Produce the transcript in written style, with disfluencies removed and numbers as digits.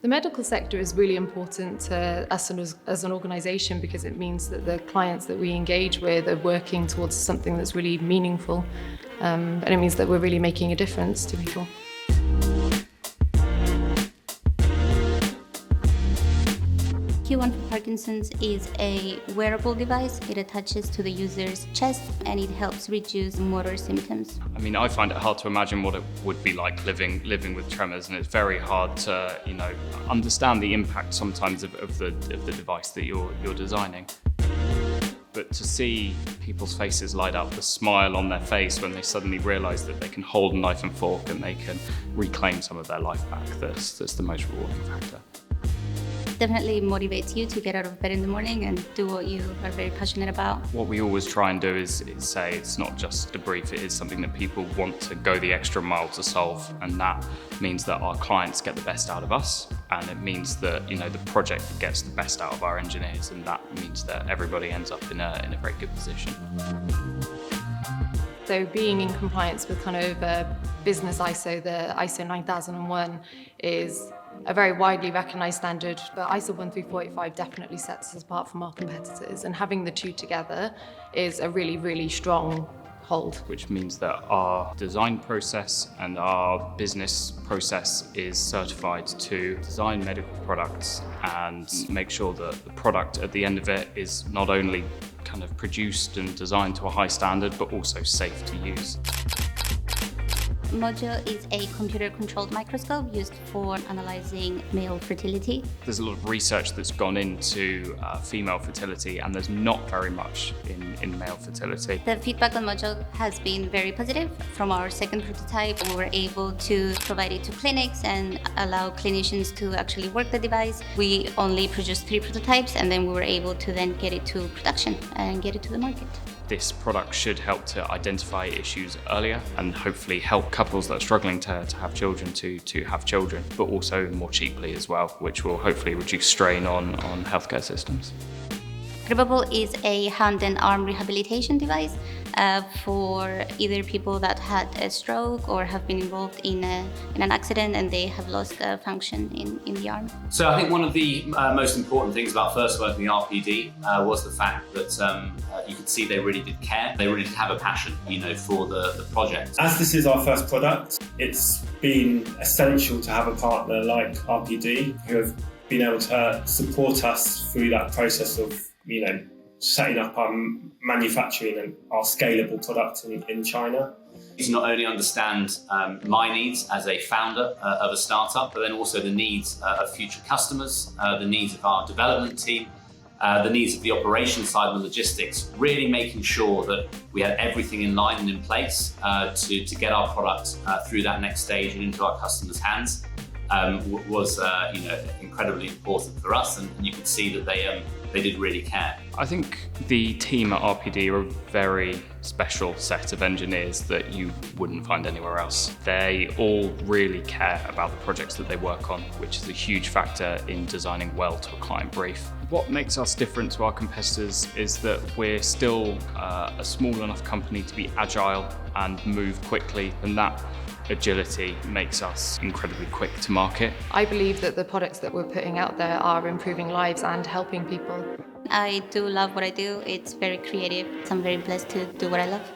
The medical sector is really important to us as an organisation because it means that the clients that we engage with are working towards something that's really meaningful, and it means that we're really making a difference to people. Q1 for Parkinson's is a wearable device. It attaches to the user's chest and it helps reduce motor symptoms. I mean, I find it hard to imagine what it would be like living with tremors, and it's very hard to, understand the impact sometimes of the device that you're designing. But to see people's faces light up, the smile on their face when they suddenly realise that they can hold a knife and fork and they can reclaim some of their life back, that's the most rewarding factor. Definitely motivates you to get out of bed in the morning and do what you are very passionate about. What we always try and do is say it's not just a brief, it is something that people want to go the extra mile to solve, and that means that our clients get the best out of us, and it means that the project gets the best out of our engineers, and that means that everybody ends up in a very good position. So being in compliance with business ISO, the ISO 9001 is a very widely recognised standard, but ISO 13485 definitely sets us apart from our competitors, and having the two together is a really, really strong hold. Which means that our design process and our business process is certified to design medical products and make sure that the product at the end of it is not only produced and designed to a high standard, but also safe to use. Mojo is a computer-controlled microscope used for analysing male fertility. There's a lot of research that's gone into female fertility, and there's not very much in male fertility. The feedback on Mojo has been very positive. From our second prototype, we were able to provide it to clinics and allow clinicians to actually work the device. We only produced 3 prototypes, and then we were able to then get it to production and get it to the market. This product should help to identify issues earlier and hopefully help couples that are struggling to have children to have children, but also more cheaply as well, which will hopefully reduce strain on healthcare systems. Grabable is a hand and arm rehabilitation device for either people that had a stroke or have been involved in an accident and they have lost function in the arm. So I think one of the most important things about first working in RPD was the fact that you could see they really did care. They really did have a passion, for the project. As this is our first product, it's been essential to have a partner like RPD who have been able to support us through that process of setting up our manufacturing and our scalable product in China. To not only understand my needs as a founder of a startup, but then also the needs of future customers, the needs of our development team, the needs of the operations side and the logistics, really making sure that we had everything in line and in place to get our product through that next stage and into our customers' hands was incredibly important for us, and you could see that they did really care. I think the team at RPD are a very special set of engineers that you wouldn't find anywhere else. They all really care about the projects that they work on, which is a huge factor in designing well to a client brief. What makes us different to our competitors is that we're still a small enough company to be agile and move quickly, and that agility makes us incredibly quick to market. I believe that the products that we're putting out there are improving lives and helping people. I do love what I do. It's very creative. I'm very blessed to do what I love.